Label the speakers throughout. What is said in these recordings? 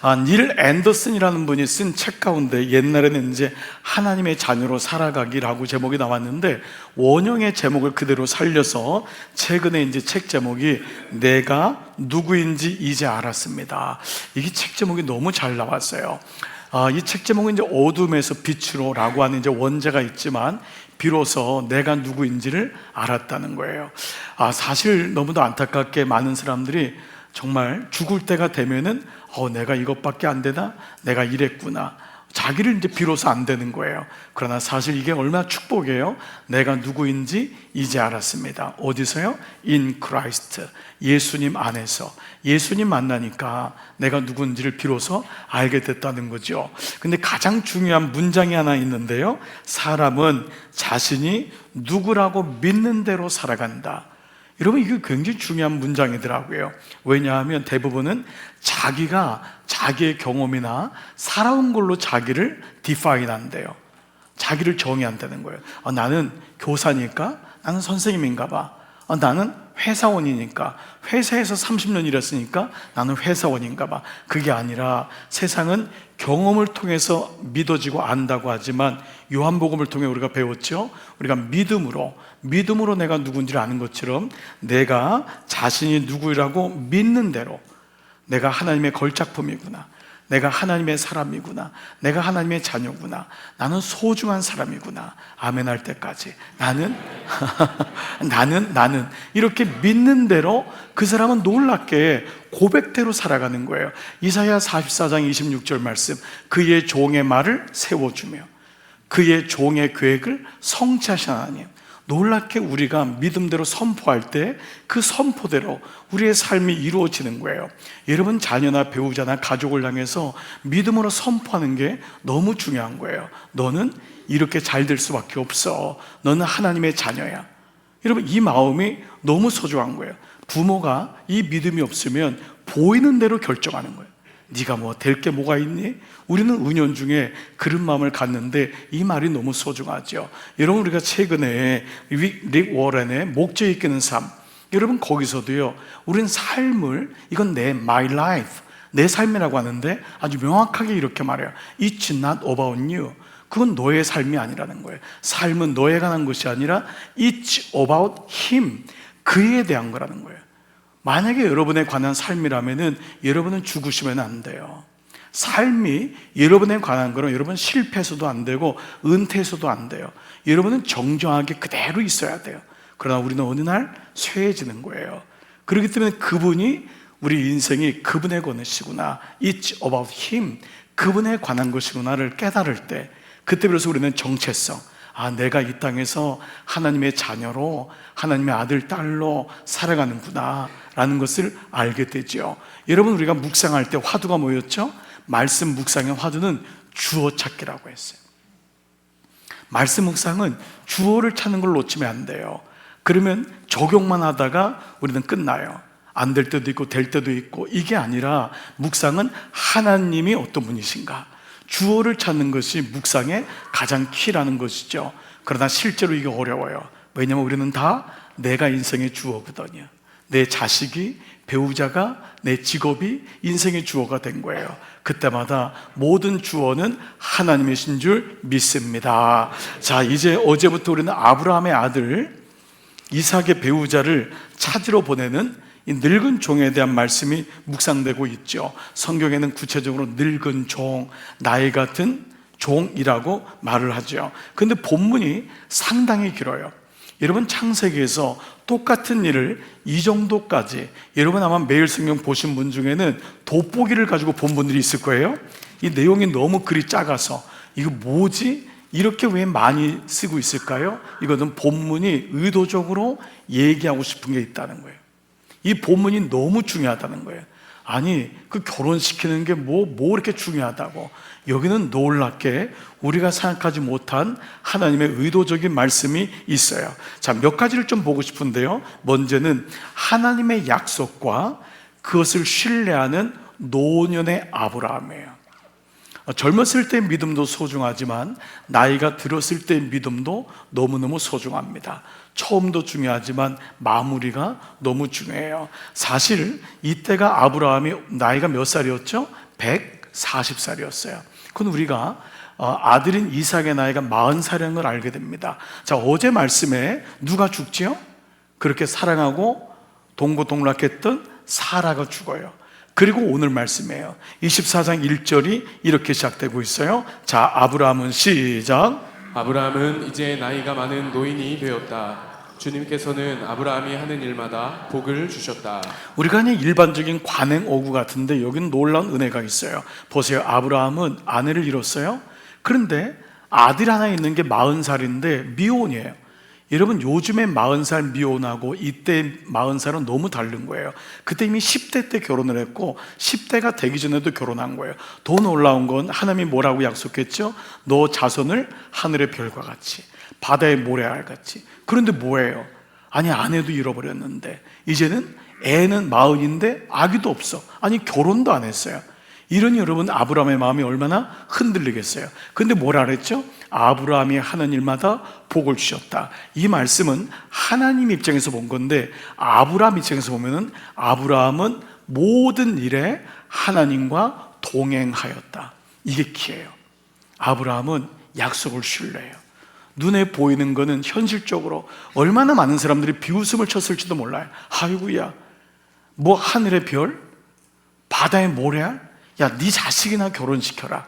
Speaker 1: 닐 앤더슨이라는 분이 쓴 책 가운데 옛날에는 이제 하나님의 자녀로 살아가기라고 제목이 나왔는데 원형의 제목을 그대로 살려서 최근에 이제 책 제목이 내가 누구인지 이제 알았습니다. 이게 책 제목이 너무 잘 나왔어요. 이 책 제목은 이제 어둠에서 빛으로라고 하는 이제 원제가 있지만 비로소 내가 누구인지를 알았다는 거예요. 사실 너무도 안타깝게 많은 사람들이 정말 죽을 때가 되면은 내가 이것밖에 안 되나? 내가 이랬구나. 자기를 이제 비로소 안 되는 거예요. 그러나 사실 이게 얼마나 축복이에요. 내가 누구인지 이제 알았습니다. 어디서요? In Christ. 예수님 안에서. 예수님 만나니까 내가 누군지를 비로소 알게 됐다는 거죠. 근데 가장 중요한 문장이 하나 있는데요. 사람은 자신이 누구라고 믿는 대로 살아간다. 여러분, 이게 굉장히 중요한 문장이더라고요. 왜냐하면 대부분은 자기가 자기의 경험이나 살아온 걸로 자기를 디파인 한대요. 자기를 정의한다는 거예요. 나는 교사니까, 나는 선생님인가 봐. 나는 회사원이니까, 회사에서 30년 일했으니까 나는 회사원인가 봐. 그게 아니라 세상은 경험을 통해서 믿어지고 안다고 하지만 요한복음을 통해 우리가 배웠죠. 우리가 믿음으로 내가 누군지를 아는 것처럼 내가 자신이 누구라고 믿는 대로 내가 하나님의 걸작품이구나, 내가 하나님의 사람이구나, 내가 하나님의 자녀구나, 나는 소중한 사람이구나, 아멘 할 때까지 나는 나는 이렇게 믿는 대로 그 사람은 놀랍게 고백대로 살아가는 거예요. 이사야 44장 26절 말씀, 그의 종의 말을 세워주며 그의 종의 계획을 성취하신 하나님. 놀랍게 우리가 믿음대로 선포할 때 그 선포대로 우리의 삶이 이루어지는 거예요. 여러분, 자녀나 배우자나 가족을 향해서 믿음으로 선포하는 게 너무 중요한 거예요. 너는 이렇게 잘 될 수밖에 없어. 너는 하나님의 자녀야. 여러분, 이 마음이 너무 소중한 거예요. 부모가 이 믿음이 없으면 보이는 대로 결정하는 거예요. 네가 뭐 될 게 뭐가 있니? 우리는 은연중에 그런 마음을 갖는데 이 말이 너무 소중하죠. 여러분, 우리가 최근에 릭 워렌의 목적 있는 삶, 여러분 거기서도요, 우리는 삶을, 이건 my life, 내 삶이라고 하는데 아주 명확하게 이렇게 말해요. It's not about you. 그건 너의 삶이 아니라는 거예요. 삶은 너에 관한 것이 아니라 It's about him, 그에 대한 거라는 거예요. 만약에 여러분에 관한 삶이라면은 여러분은 죽으시면 안 돼요. 삶이 여러분에 관한 거는 여러분 실패해서도 안 되고 은퇴해서도 안 돼요. 여러분은 정정하게 그대로 있어야 돼요. 그러나 우리는 어느 날 쇠해지는 거예요. 그렇기 때문에 그분이, 우리 인생이 그분의 것이구나, It's about him, 그분에 관한 것이구나를 깨달을 때, 그때 비로소 우리는 정체성, 내가 이 땅에서 하나님의 자녀로, 하나님의 아들, 딸로 살아가는구나 라는 것을 알게 되죠. 여러분, 우리가 묵상할 때 화두가 뭐였죠? 말씀 묵상의 화두는 주어 찾기라고 했어요. 말씀 묵상은 주어를 찾는 걸 놓치면 안 돼요. 그러면 적용만 하다가 우리는 끝나요. 안 될 때도 있고 될 때도 있고. 이게 아니라 묵상은 하나님이 어떤 분이신가, 주어를 찾는 것이 묵상의 가장 키라는 것이죠. 그러나 실제로 이게 어려워요. 왜냐하면 우리는 다 내가 인생의 주어거든요. 내 자식이, 배우자가, 내 직업이 인생의 주어가 된 거예요. 그때마다 모든 주어는 하나님이신 줄 믿습니다. 자, 이제 어제부터 우리는 아브라함의 아들 이삭의 배우자를 찾으러 보내는 이 늙은 종에 대한 말씀이 묵상되고 있죠. 성경에는 구체적으로 늙은 종, 나이 같은 종이라고 말을 하죠. 그런데 본문이 상당히 길어요. 여러분, 창세기에서 똑같은 일을 이 정도까지, 여러분 아마 매일 성경 보신 분 중에는 돋보기를 가지고 본 분들이 있을 거예요. 이 내용이 너무 글이 작아서 이거 뭐지? 이렇게 왜 많이 쓰고 있을까요? 이거는 본문이 의도적으로 얘기하고 싶은 게 있다는 거예요. 이 본문이 너무 중요하다는 거예요. 아니, 그 결혼시키는 게 뭐 이렇게 중요하다고. 여기는 놀랍게 우리가 생각하지 못한 하나님의 의도적인 말씀이 있어요. 자, 몇 가지를 좀 보고 싶은데요. 먼저는 하나님의 약속과 그것을 신뢰하는 노년의 아브라함이에요. 젊었을 때 믿음도 소중하지만 나이가 들었을 때 믿음도 너무너무 소중합니다. 처음도 중요하지만 마무리가 너무 중요해요. 사실 이때가 아브라함이 나이가 몇 살이었죠? 140살이었어요. 그건 우리가 아들인 이삭의 나이가 40살인 걸 알게 됩니다. 자, 어제 말씀에 누가 죽지요? 그렇게 사랑하고 동고동락했던 사라가 죽어요. 그리고 오늘 말씀이에요. 24장 1절이 이렇게 시작되고 있어요. 자, 아브라함은 시작.
Speaker 2: 아브라함은 이제 나이가 많은 노인이 되었다. 주님께서는 아브라함이 하는 일마다 복을 주셨다.
Speaker 1: 우리가 그냥 일반적인 관행 어구 같은데 여기는 놀라운 은혜가 있어요. 보세요. 아브라함은 아내를 잃었어요. 그런데 아들 하나 있는 게 40살인데 미혼이에요. 여러분, 요즘에 40살 미혼하고 이때 40살은 너무 다른 거예요. 그때 이미 10대 때 결혼을 했고 10대가 되기 전에도 결혼한 거예요. 더 놀라운 건 하나님이 뭐라고 약속했죠? 너 자손을 하늘의 별과 같이, 바다의 모래알 같이. 그런데 뭐예요? 아니, 아내도 잃어버렸는데 이제는 애는 40인데 아기도 없어. 아니, 결혼도 안 했어요. 이러니 여러분, 아브라함의 마음이 얼마나 흔들리겠어요. 근데 뭐라 그랬죠? 아브라함이 하는 일마다 복을 주셨다. 이 말씀은 하나님 입장에서 본 건데, 아브라함 입장에서 보면은 아브라함은 모든 일에 하나님과 동행하였다. 이게 키예요. 아브라함은 약속을 신뢰해요. 눈에 보이는 거는 현실적으로 얼마나 많은 사람들이 비웃음을 쳤을지도 몰라요. 아이고야, 뭐 하늘의 별? 바다의 모래알? 야, 네 자식이나 결혼시켜라.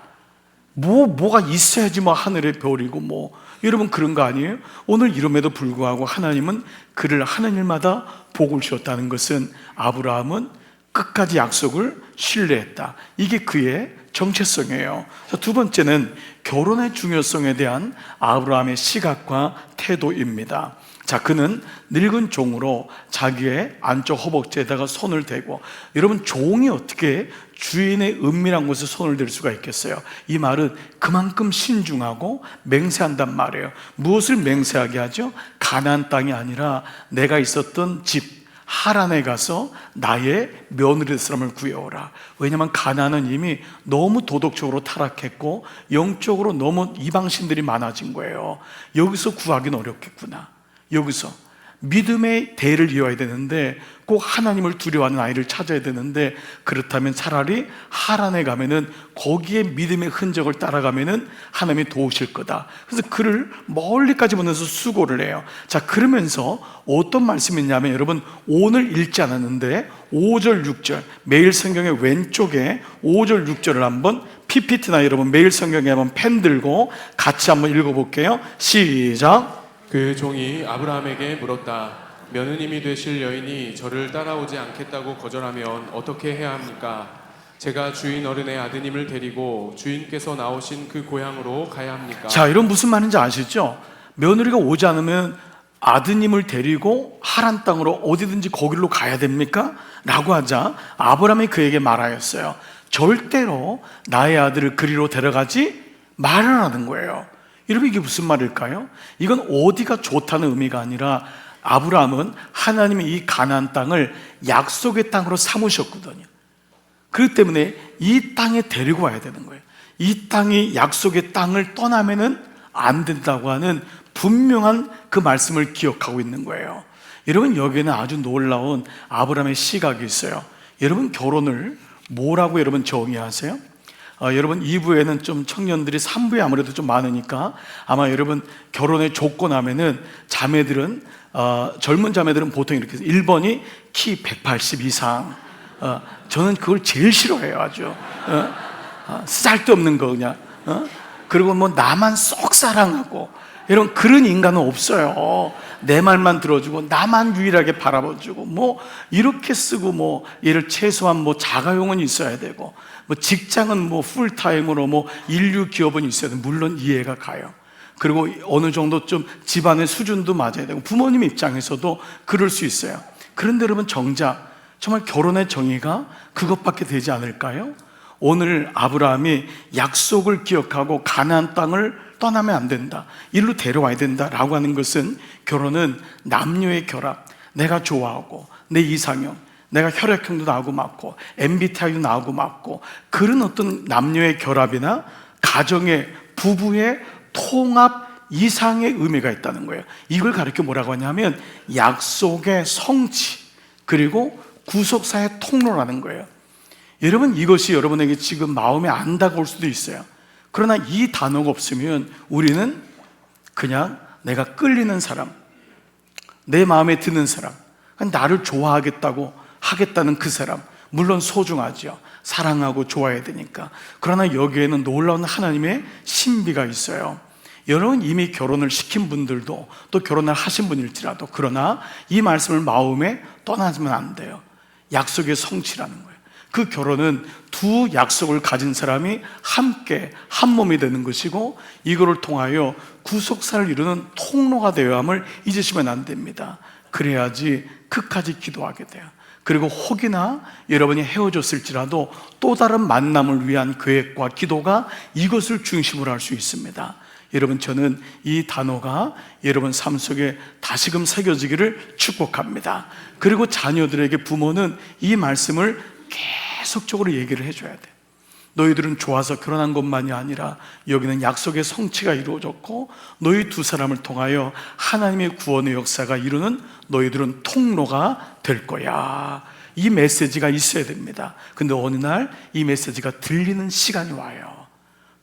Speaker 1: 뭐가 있어야지 뭐 하늘의 별이고 뭐. 여러분, 그런 거 아니에요? 오늘 이름에도 불구하고 하나님은 그를 하는 일마다 복을 주었다는 것은 아브라함은 끝까지 약속을 신뢰했다. 이게 그의 정체성이에요. 두 번째는 결혼의 중요성에 대한 아브라함의 시각과 태도입니다. 자, 그는 늙은 종으로 자기의 안쪽 허벅지에다가 손을 대고, 여러분, 종이 어떻게 주인의 은밀한 곳에 손을 댈 수가 있겠어요? 이 말은 그만큼 신중하고 맹세한단 말이에요. 무엇을 맹세하게 하죠? 가나안 땅이 아니라 내가 있었던 집 하란에 가서 나의 며느리 사람을 구해오라. 왜냐하면 가나안은 이미 너무 도덕적으로 타락했고 영적으로 너무 이방신들이 많아진 거예요. 여기서 구하기는 어렵겠구나. 여기서 믿음의 대를 이어야 되는데, 꼭 하나님을 두려워하는 아이를 찾아야 되는데, 그렇다면 차라리 하란에 가면은 거기에 믿음의 흔적을 따라가면은 하나님이 도우실 거다. 그래서 그를 멀리까지 보내서 수고를 해요. 자, 그러면서 어떤 말씀이 있냐면, 여러분, 오늘 읽지 않았는데 5절 6절, 매일 성경의 왼쪽에 5절 6절을 한번 PPT나 여러분 매일 성경에 한번 펜 들고 같이 한번 읽어볼게요. 시작.
Speaker 2: 그 종이 아브라함에게 물었다. 며느님이 되실 여인이 저를 따라오지 않겠다고 거절하면 어떻게 해야 합니까? 제가 주인 어른의 아드님을 데리고 주인께서 나오신 그 고향으로 가야 합니까?
Speaker 1: 자, 이런 무슨 말인지 아시죠? 며느리가 오지 않으면 아드님을 데리고 하란 땅으로 어디든지 거길로 가야 됩니까? 라고 하자 아브라함이 그에게 말하였어요. 절대로 나의 아들을 그리로 데려가지 말아라는 거예요. 여러분, 이게 무슨 말일까요? 이건 어디가 좋다는 의미가 아니라 아브라함은 하나님이 이 가나안 땅을 약속의 땅으로 삼으셨거든요. 그렇기 때문에 이 땅에 데리고 와야 되는 거예요. 이 땅이 약속의 땅을 떠나면은 안 된다고 하는 분명한 그 말씀을 기억하고 있는 거예요. 여러분, 여기에는 아주 놀라운 아브라함의 시각이 있어요. 여러분, 결혼을 뭐라고 여러분 정의하세요? 여러분, 2부에는 좀 청년들이, 3부에 아무래도 좀 많으니까 아마 여러분 결혼의 조건 하면은 자매들은 젊은 자매들은 보통 이렇게 해서 1번이 키 180 이상. 저는 그걸 제일 싫어해요. 아주 쓰잘데없는 거 그냥. 그리고 뭐 나만 쏙 사랑하고, 여러분, 그런 인간은 없어요. 내 말만 들어주고 나만 유일하게 바라봐주고 뭐 이렇게 쓰고, 뭐 얘를 최소한 뭐 자가용은 있어야 되고, 뭐 직장은 뭐 풀타임으로 뭐 인류 기업은 있어야 되고, 물론 이해가 가요. 그리고 어느 정도 좀 집안의 수준도 맞아야 되고, 부모님 입장에서도 그럴 수 있어요. 그런데 여러분, 정작 정말 결혼의 정의가 그것밖에 되지 않을까요? 오늘 아브라함이 약속을 기억하고 가나안 땅을 떠나면 안 된다, 일로 데려와야 된다라고 하는 것은, 결혼은 남녀의 결합, 내가 좋아하고 내 이상형, 내가 혈액형도 나하고 맞고 MBTI도 나하고 맞고, 그런 어떤 남녀의 결합이나 가정의, 부부의 통합 이상의 의미가 있다는 거예요. 이걸 가르쳐 뭐라고 하냐면 약속의 성취, 그리고 구속사의 통로라는 거예요. 여러분, 이것이 여러분에게 지금 마음에 안 다가올 수도 있어요. 그러나 이 단어가 없으면 우리는 그냥 내가 끌리는 사람, 내 마음에 드는 사람, 나를 좋아하겠다고 하겠다는 그 사람, 물론 소중하죠. 사랑하고 좋아해야 되니까. 그러나 여기에는 놀라운 하나님의 신비가 있어요. 여러분, 이미 결혼을 시킨 분들도, 또 결혼을 하신 분일지라도, 그러나 이 말씀을 마음에 떠나면 안 돼요. 약속의 성취라는 거예요. 그 결혼은 두 약속을 가진 사람이 함께 한 몸이 되는 것이고, 이거를 통하여 구속사를 이루는 통로가 되어야 함을 잊으시면 안 됩니다. 그래야지 끝까지 기도하게 돼요. 그리고 혹이나 여러분이 헤어졌을지라도 또 다른 만남을 위한 계획과 기도가 이것을 중심으로 할 수 있습니다. 여러분, 저는 이 단어가 여러분 삶 속에 다시금 새겨지기를 축복합니다. 그리고 자녀들에게 부모는 이 말씀을 계속적으로 얘기를 해줘야 돼. 너희들은 좋아서 결혼한 것만이 아니라 여기는 약속의 성취가 이루어졌고, 너희 두 사람을 통하여 하나님의 구원의 역사가 이루는 너희들은 통로가 될 거야. 이 메시지가 있어야 됩니다. 근데 어느 날 이 메시지가 들리는 시간이 와요.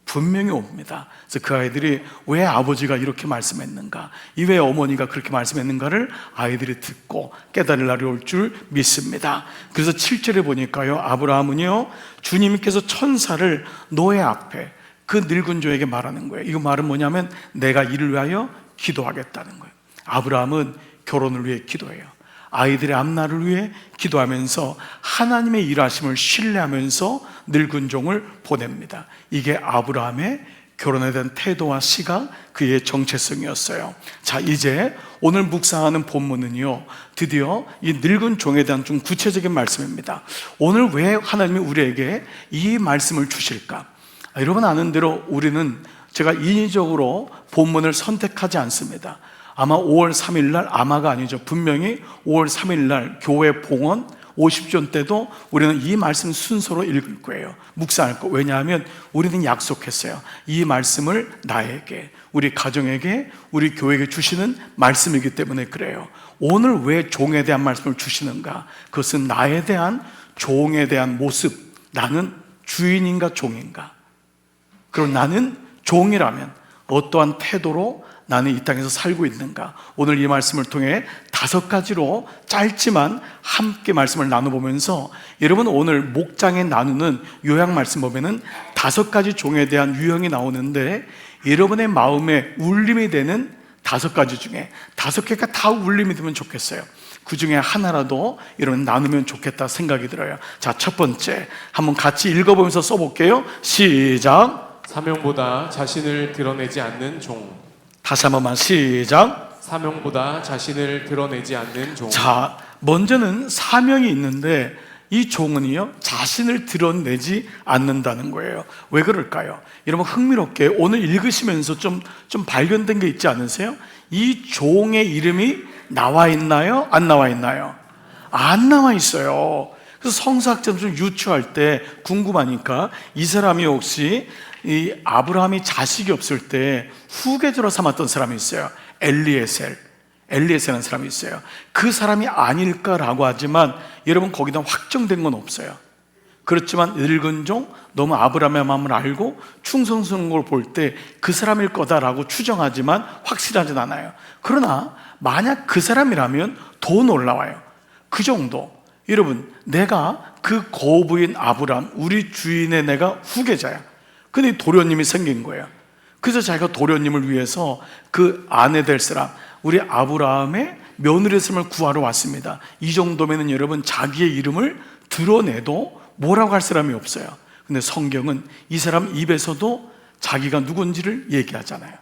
Speaker 1: 분명히 옵니다. 그래서 그 아이들이 왜 아버지가 이렇게 말씀했는가, 왜 어머니가 그렇게 말씀했는가를 아이들이 듣고 깨달을 날이 올 줄 믿습니다. 그래서 7절에 보니까요, 아브라함은요, 주님께서 천사를 노예 앞에 그 늙은 조에게 말하는 거예요. 이거 말은 뭐냐면 내가 이를 위하여 기도하겠다는 거예요. 아브라함은 결혼을 위해 기도해요. 아이들의 앞날을 위해 기도하면서 하나님의 일하심을 신뢰하면서 늙은 종을 보냅니다. 이게 아브라함의 결혼에 대한 태도와 시각, 그의 정체성이었어요. 자, 이제 오늘 묵상하는 본문은요, 드디어 이 늙은 종에 대한 좀 구체적인 말씀입니다. 오늘 왜 하나님이 우리에게 이 말씀을 주실까? 여러분 아는 대로 우리는, 제가 인위적으로 본문을 선택하지 않습니다. 아마 5월 3일 날, 아마가 아니죠, 분명히 5월 3일 날 교회 봉헌 50전 때도 우리는 이 말씀 순서로 읽을 거예요. 묵상할 거. 왜냐하면 우리는 약속했어요. 이 말씀을 나에게, 우리 가정에게, 우리 교회에게 주시는 말씀이기 때문에 그래요. 오늘 왜 종에 대한 말씀을 주시는가? 그것은 나에 대한, 종에 대한 모습. 나는 주인인가 종인가? 그리고 나는 종이라면 어떠한 태도로 나는 이 땅에서 살고 있는가? 오늘 이 말씀을 통해 5가지로 짧지만 함께 말씀을 나눠보면서, 여러분 오늘 목장에 나누는 요약 말씀 보면은 5가지 종에 대한 유형이 나오는데, 여러분의 마음에 울림이 되는 5가지 중에 5개가 다 울림이 되면 좋겠어요. 그 중에 하나라도 여러분 나누면 좋겠다 생각이 들어요. 자, 첫 번째 한번 같이 읽어보면서 써볼게요. 시작.
Speaker 2: 사명보다 자신을 드러내지 않는 종.
Speaker 1: 다시 한 번만 시작.
Speaker 2: 사명보다 자신을 드러내지 않는 종.
Speaker 1: 자, 먼저는 사명이 있는데 이 종은요, 자신을 드러내지 않는다는 거예요. 왜 그럴까요? 여러분 흥미롭게 오늘 읽으시면서 좀 발견된 게 있지 않으세요? 이 종의 이름이 나와 있나요? 안 나와 있나요? 안 나와 있어요. 그래서 성서학자들 좀 유추할 때 궁금하니까, 이 사람이 혹시 이 아브라함이 자식이 없을 때 후계자로 삼았던 사람이 있어요. 엘리에셀이라는 사람이 있어요. 그 사람이 아닐까라고 하지만 여러분 거기다 확정된 건 없어요. 그렇지만 늙은 종, 너무 아브라함의 마음을 알고 충성스러운 걸 볼 때 그 사람일 거다라고 추정하지만 확실하진 않아요. 그러나 만약 그 사람이라면 더 놀라워요. 그 정도. 여러분, 내가 그 고부인 아브라함, 우리 주인의 내가 후계자야. 근데 도련님이 생긴 거예요. 그래서 자기가 도련님을 위해서 그 아내 될 사람, 우리 아브라함의 며느리 셈을 구하러 왔습니다. 이 정도면은 여러분 자기의 이름을 드러내도 뭐라고 할 사람이 없어요. 근데 성경은 이 사람 입에서도 자기가 누군지를 얘기하잖아요.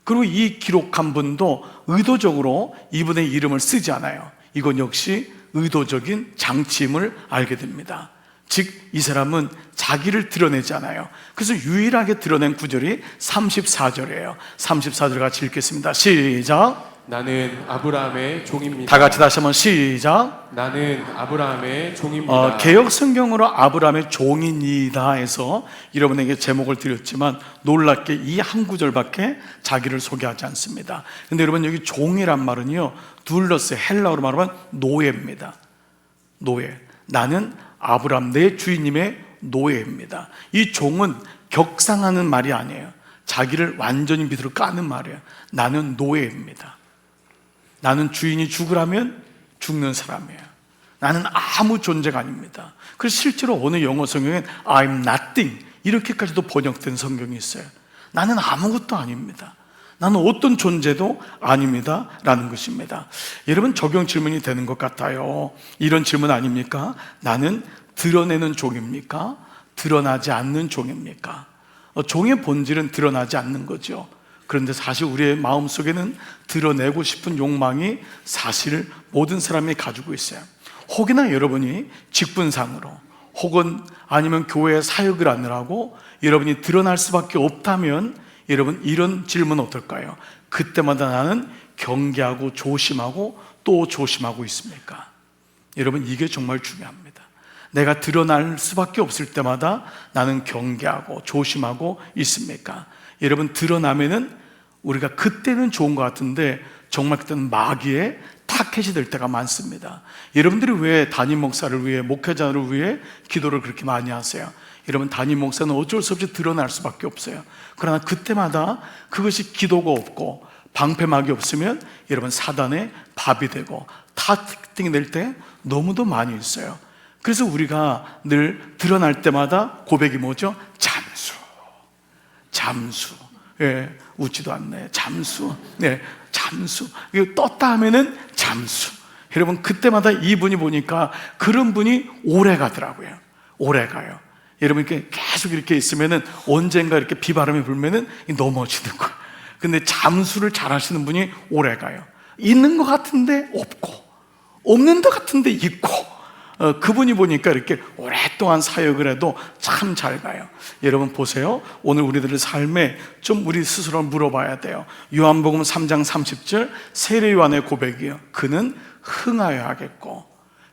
Speaker 1: 그리고 이 기록한 분도 의도적으로 이분의 이름을 쓰지 않아요. 이건 역시 의도적인 장치임을 알게 됩니다. 즉 이 사람은 자기를 드러내지 않아요. 그래서 유일하게 드러낸 구절이 34절이에요. 34절 같이 읽겠습니다. 시작.
Speaker 2: 나는 아브라함의 종입니다.
Speaker 1: 다 같이 다시 한번 시작.
Speaker 2: 나는 아브라함의 종입니다.
Speaker 1: 개역 성경으로 아브라함의 종이니다 해서 여러분에게 제목을 드렸지만 놀랍게 이 한 구절밖에 자기를 소개하지 않습니다. 근데 여러분 여기 종이란 말은요, 둘러스 헬라어로 말하면 노예입니다. 노예. 나는 아브람 내 주인님의 노예입니다. 이 종은 격상하는 말이 아니에요. 자기를 완전히 밑으로 까는 말이에요. 나는 노예입니다. 나는 주인이 죽으라면 죽는 사람이에요. 나는 아무 존재가 아닙니다. 그래서 실제로 어느 영어 성경엔 I'm nothing 이렇게까지도 번역된 성경이 있어요. 나는 아무것도 아닙니다. 나는 어떤 존재도 아닙니다 라는 것입니다. 여러분, 적용 질문이 되는 것 같아요. 이런 질문 아닙니까? 나는 드러내는 종입니까? 드러나지 않는 종입니까? 종의 본질은 드러나지 않는 거죠. 그런데 사실 우리의 마음속에는 드러내고 싶은 욕망이 사실 모든 사람이 가지고 있어요. 혹이나 여러분이 직분상으로 혹은 아니면 교회 사역을 하느라고 여러분이 드러날 수밖에 없다면 여러분, 이런 질문 어떨까요? 그때마다 나는 경계하고 조심하고 또 조심하고 있습니까? 여러분, 이게 정말 중요합니다. 내가 드러날 수밖에 없을 때마다 나는 경계하고 조심하고 있습니까? 여러분, 드러나면은 우리가 그때는 좋은 것 같은데 정말 그때는 마귀의 타켓이 될 때가 많습니다. 여러분들이 왜 담임 목사를 위해, 목회자를 위해 기도를 그렇게 많이 하세요? 여러분, 담임 목사는 어쩔 수 없이 드러날 수밖에 없어요. 그러나 그때마다 그것이 기도가 없고 방패막이 없으면 여러분, 사단의 밥이 되고 타겟팅이 될 때 너무도 많이 있어요. 그래서 우리가 늘 드러날 때마다 고백이 뭐죠? 잠수. 예, 웃지도 않네. 잠수. 네, 잠수. 이거 떴다 하면은 잠수. 여러분, 그때마다 이분이 보니까 그런 분이 오래 가더라고요. 오래 가요. 여러분, 이렇게 계속 이렇게 있으면은 언젠가 이렇게 비바람이 불면은 넘어지는 거예요. 근데 잠수를 잘 하시는 분이 오래 가요. 있는 것 같은데 없고, 없는 것 같은데 있고, 그분이 보니까 이렇게 오랫동안 사역을 해도 참 잘 가요. 여러분 보세요. 오늘 우리들의 삶에 좀 우리 스스로 물어봐야 돼요. 요한복음 3장 30절 세례 요한의 고백이에요. 그는 흥하여야 하겠고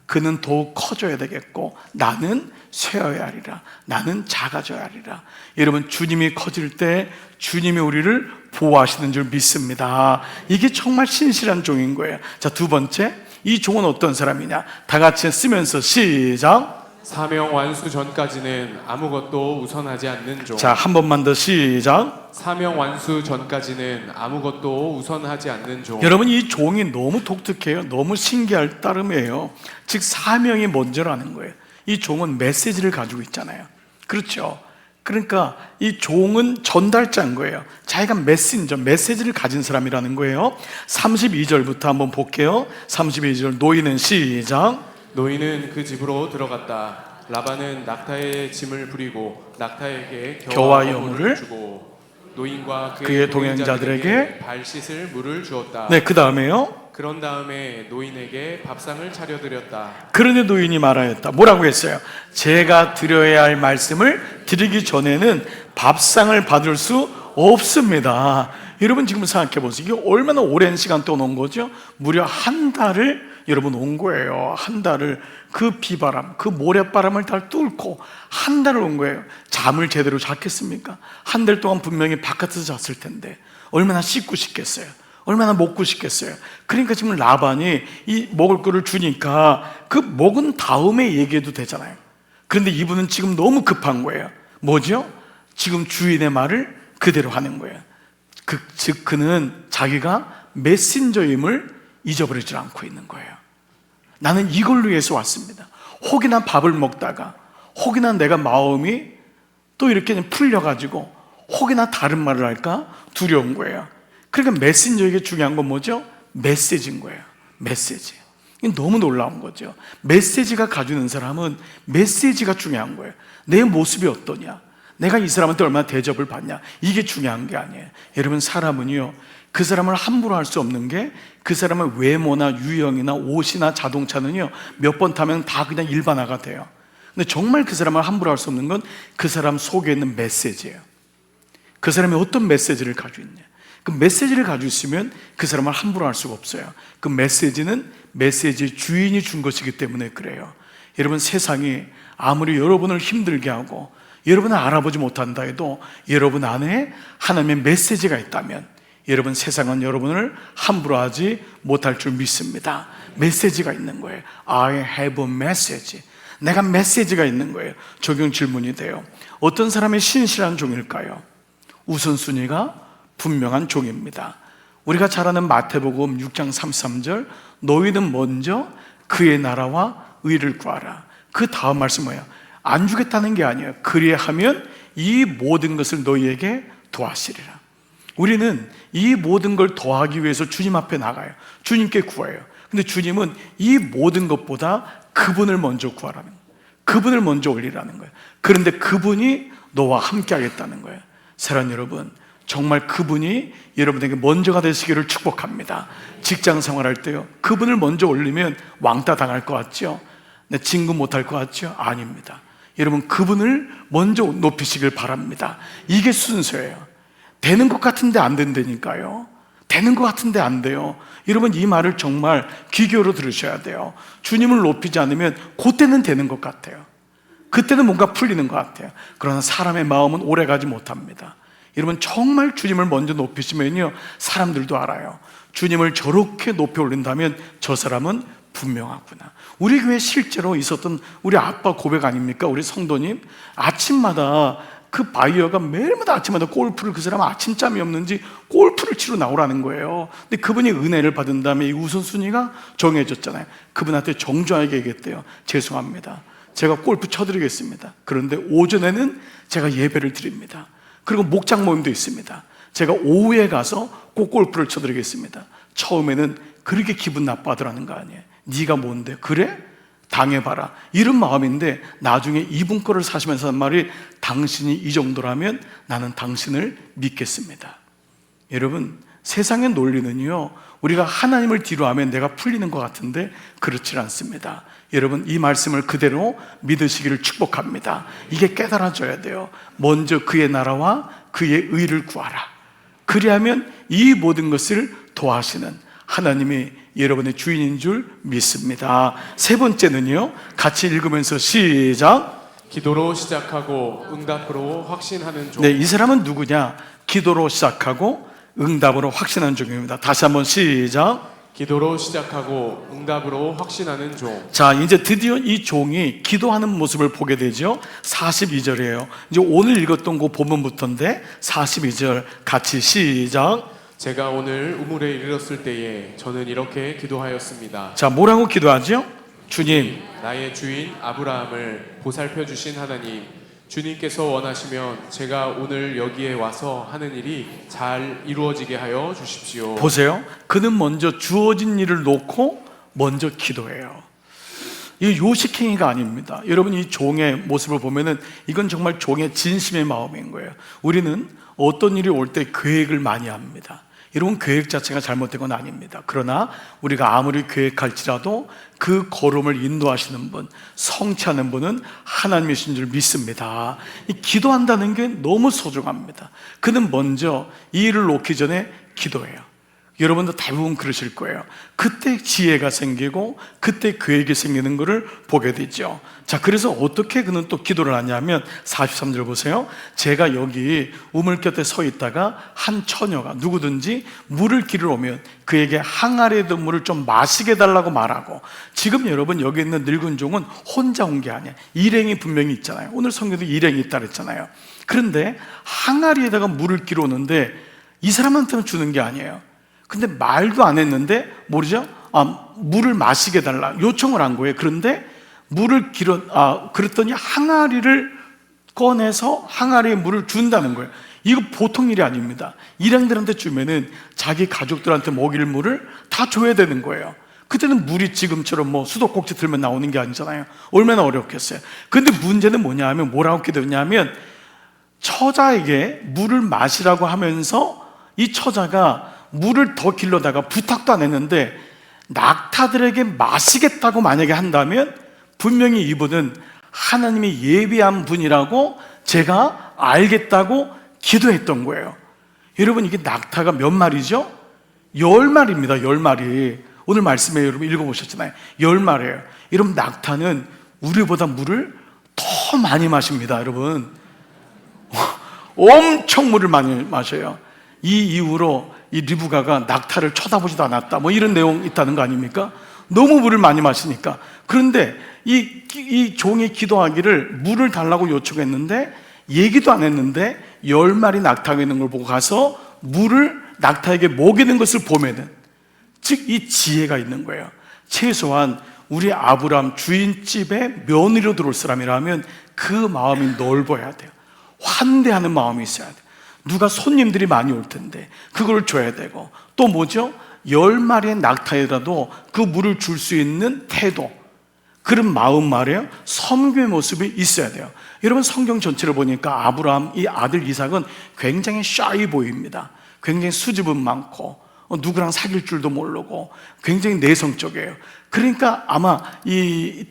Speaker 1: 그는 더욱 커져야 되겠고 나는 쇠어야 하리라. 나는 작아져야 하리라. 여러분, 주님이 커질 때 주님이 우리를 보호하시는 줄 믿습니다. 이게 정말 신실한 종인 거예요. 자, 두 번째, 이 종은 어떤 사람이냐? 다 같이 쓰면서 시작.
Speaker 2: 사명 완수 전까지는 아무것도 우선하지 않는 종.
Speaker 1: 자, 한 번만 더 시작.
Speaker 2: 사명 완수 전까지는 아무것도 우선하지 않는 종.
Speaker 1: 여러분, 이 종이 너무 독특해요. 너무 신기할 따름이에요. 즉, 사명이 먼저라는 거예요. 이 종은 메시지를 가지고 있잖아요. 그렇죠? 그러니까 이 종은 전달자인 거예요. 자기가 메신저, 메시지를 가진 사람이라는 거예요. 32절부터 한번 볼게요. 32절 노인은 시작.
Speaker 2: 노인은 그 집으로 들어갔다. 라반은 낙타의 짐을 부리고 낙타에게
Speaker 1: 겨와
Speaker 2: 겨와
Speaker 1: 여물을
Speaker 2: 여물을 주고 노인과
Speaker 1: 그의 동행자들에게
Speaker 2: 발 씻을 물을 주었다.
Speaker 1: 네, 그 다음에요.
Speaker 2: 그런 다음에 노인에게 밥상을 차려드렸다.
Speaker 1: 그런데 노인이 말하였다. 뭐라고 했어요? 제가 드려야 할 말씀을 드리기 전에는 밥상을 받을 수 없습니다. 여러분, 지금 생각해 보세요. 이게 얼마나 오랜 시간 동안 온 거죠? 무려 한 달을 여러분 온 거예요. 한 달을 그 비바람, 그 모래바람을 다 뚫고 한 달을 온 거예요. 잠을 제대로 잤겠습니까? 한 달 동안 분명히 바깥에서 잤을 텐데 얼마나 씻고 싶겠어요? 얼마나 먹고 싶겠어요? 그러니까 지금 라반이 이 먹을 거를 주니까 그 먹은 다음에 얘기해도 되잖아요. 그런데 이분은 지금 너무 급한 거예요. 뭐죠? 지금 주인의 말을 그대로 하는 거예요. 즉 그는 자기가 메신저임을 잊어버리지 않고 있는 거예요. 나는 이걸 위해서 왔습니다. 혹이나 밥을 먹다가 혹이나 내가 마음이 또 이렇게 풀려가지고 혹이나 다른 말을 할까 두려운 거예요. 그러니까 메신저에게 중요한 건 뭐죠? 메시지인 거예요. 메시지. 이게 너무 놀라운 거죠. 메시지가 가지고 있는 사람은 메시지가 중요한 거예요. 내 모습이 어떠냐, 내가 이 사람한테 얼마나 대접을 받냐, 이게 중요한 게 아니에요. 여러분, 사람은요, 그 사람을 함부로 할 수 없는 게 그 사람의 외모나 유형이나 옷이나 자동차는요, 몇 번 타면 다 그냥 일반화가 돼요. 근데 정말 그 사람을 함부로 할 수 없는 건 그 사람 속에 있는 메시지예요. 그 사람이 어떤 메시지를 가지고 있냐, 그 메시지를 가지고 있으면 그 사람을 함부로 할 수가 없어요. 그 메시지는 메시지의 주인이 준 것이기 때문에 그래요. 여러분, 세상이 아무리 여러분을 힘들게 하고 여러분을 알아보지 못한다 해도 여러분 안에 하나님의 메시지가 있다면 여러분, 세상은 여러분을 함부로 하지 못할 줄 믿습니다. 메시지가 있는 거예요. I have a message. 내가 메시지가 있는 거예요. 적용 질문이 돼요. 어떤 사람이 신실한 종일까요? 우선순위가 분명한 종입니다. 우리가 잘 아는 마태복음 6장 33절, 너희는 먼저 그의 나라와 의를 구하라. 그 다음 말씀 뭐예요? 안 주겠다는 게 아니에요. 그리하면 이 모든 것을 너희에게 더하시리라. 우리는 이 모든 걸 더하기 위해서 주님 앞에 나가요. 주님께 구해요. 근데 주님은 이 모든 것보다 그분을 먼저 구하라는 거예요. 그분을 먼저 올리라는 거예요. 그런데 그분이 너와 함께 하겠다는 거예요. 사랑하는 여러분, 정말 그분이 여러분에게 먼저가 되시기를 축복합니다. 직장 생활할 때요, 그분을 먼저 올리면 왕따 당할 것 같죠? 내 진급 못할 것 같죠? 아닙니다. 여러분, 그분을 먼저 높이시길 바랍니다. 이게 순서예요. 되는 것 같은데 안 된다니까요. 되는 것 같은데 안 돼요. 여러분, 이 말을 정말 귀 기울여 들으셔야 돼요. 주님을 높이지 않으면 그때는 되는 것 같아요. 그때는 뭔가 풀리는 것 같아요. 그러나 사람의 마음은 오래 가지 못합니다. 여러분, 정말 주님을 먼저 높이시면요, 사람들도 알아요. 주님을 저렇게 높이 올린다면 저 사람은 분명하구나. 우리 교회에 실제로 있었던 우리 아빠 고백 아닙니까? 우리 성도님, 아침마다 그 바이어가 매일마다 아침마다 골프를, 그 사람은 아침잠이 없는지 골프를 치러 나오라는 거예요. 근데 그분이 은혜를 받은 다음에 이 우선순위가 정해졌잖아요. 그분한테 정중하게 얘기했대요. 죄송합니다, 제가 골프 쳐드리겠습니다. 그런데 오전에는 제가 예배를 드립니다. 그리고 목장 모임도 있습니다. 제가 오후에 가서 꼭 골프를 쳐드리겠습니다. 처음에는 그렇게 기분 나빠하더라는 거 아니에요. 네가 뭔데? 그래? 당해봐라. 이런 마음인데 나중에 이분 거를 사시면서 한 말이, 당신이 이 정도라면 나는 당신을 믿겠습니다. 여러분, 세상의 논리는요, 우리가 하나님을 뒤로 하면 내가 풀리는 것 같은데 그렇지 않습니다. 여러분, 이 말씀을 그대로 믿으시기를 축복합니다. 이게 깨달아져야 돼요. 먼저 그의 나라와 그의 의를 구하라. 그리하면 이 모든 것을 도하시는 하나님이 여러분의 주인인 줄 믿습니다. 세 번째는요, 같이 읽으면서 시작.
Speaker 2: 기도로 시작하고 응답으로 확신하는 종.
Speaker 1: 네, 이 사람은 누구냐? 기도로 시작하고 응답으로 확신하는 종입니다. 다시 한번 시작.
Speaker 2: 기도로 시작하고 응답으로 확신하는 종.
Speaker 1: 자, 이제 드디어 이 종이 기도하는 모습을 보게 되죠. 42절이에요. 이제 오늘 읽었던 그 본문부터인데 42절 같이 시작.
Speaker 2: 제가 오늘 우물에 이르렀을 때에 저는 이렇게 기도하였습니다.
Speaker 1: 자, 뭐라고 기도하죠? 주님,
Speaker 2: 나의 주인 아브라함을 보살펴 주신 하나님, 주님께서 원하시면 제가 오늘 여기에 와서 하는 일이 잘 이루어지게 하여 주십시오.
Speaker 1: 보세요. 그는 먼저 주어진 일을 놓고 먼저 기도해요. 이 요식행위가 아닙니다. 여러분, 이 종의 모습을 보면은 이건 정말 종의 진심의 마음인 거예요. 우리는 어떤 일이 올 때 계획을 많이 합니다. 여러분, 계획 자체가 잘못된 건 아닙니다. 그러나 우리가 아무리 계획할지라도 그 걸음을 인도하시는 분, 성취하는 분은 하나님이신 줄 믿습니다. 이 기도한다는 게 너무 소중합니다. 그는 먼저 이 일을 놓기 전에 기도해요. 여러분도 대부분 그러실 거예요. 그때 지혜가 생기고 그때 계획이 생기는 것을 보게 되죠. 자, 그래서 어떻게 그는 또 기도를 하냐면 43절 보세요. 제가 여기 우물 곁에 서 있다가 한 처녀가 누구든지 물을 기르러 오면 그에게 항아리에 든 물을 좀 마시게 달라고 말하고. 지금 여러분, 여기 있는 늙은 종은 혼자 온 게 아니에요. 일행이 분명히 있잖아요. 오늘 성경도 일행이 있다 그랬잖아요. 그런데 항아리에다가 물을 기르러 오는데 이 사람한테는 주는 게 아니에요. 근데 말도 안 했는데 모르죠? 물을 마시게 달라 요청을 한 거예요. 그런데 물을 그랬더니 항아리를 꺼내서 항아리에 물을 준다는 거예요. 이거 보통 일이 아닙니다. 일행들한테 주면은 자기 가족들한테 먹일 물을 다 줘야 되는 거예요. 그때는 물이 지금처럼 뭐 수도꼭지 들면 나오는 게 아니잖아요. 얼마나 어렵겠어요. 근데 문제는 뭐냐 하면 뭐라고 기도했냐면 처자에게 물을 마시라고 하면서 이 처자가 물을 더 길러다가 부탁도 안 했는데 낙타들에게 마시겠다고 만약에 한다면 분명히 이분은 하나님이 예비한 분이라고 제가 알겠다고 기도했던 거예요. 여러분, 이게 낙타가 몇 마리죠? 10마리입니다. 10마리. 오늘 말씀에 여러분 읽어보셨잖아요. 10마리예요. 여러분, 낙타는 우리보다 물을 더 많이 마십니다. 여러분, 엄청 물을 많이 마셔요. 이 이후로 이 리브가가 낙타를 쳐다보지도 않았다, 뭐 이런 내용 있다는 거 아닙니까? 너무 물을 많이 마시니까. 그런데 이 종이 기도하기를 물을 달라고 요청했는데 얘기도 안 했는데 10마리 낙타가 있는 걸 보고 가서 물을 낙타에게 먹이는 것을 보면은, 즉 이 지혜가 있는 거예요. 최소한 우리 아브라함 주인집에 며느리로 들어올 사람이라면 그 마음이 넓어야 돼요. 환대하는 마음이 있어야 돼요. 누가 손님들이 많이 올 텐데 그걸 줘야 되고, 또 뭐죠? 10마리의 낙타에라도 그 물을 줄 수 있는 태도, 그런 마음 말이에요. 섬김의 모습이 있어야 돼요. 여러분 성경 전체를 보니까 아브라함 이 아들 이삭은 굉장히 샤이 보입니다. 굉장히 수줍음 많고 누구랑 사귈 줄도 모르고 굉장히 내성적이에요. 그러니까 아마 이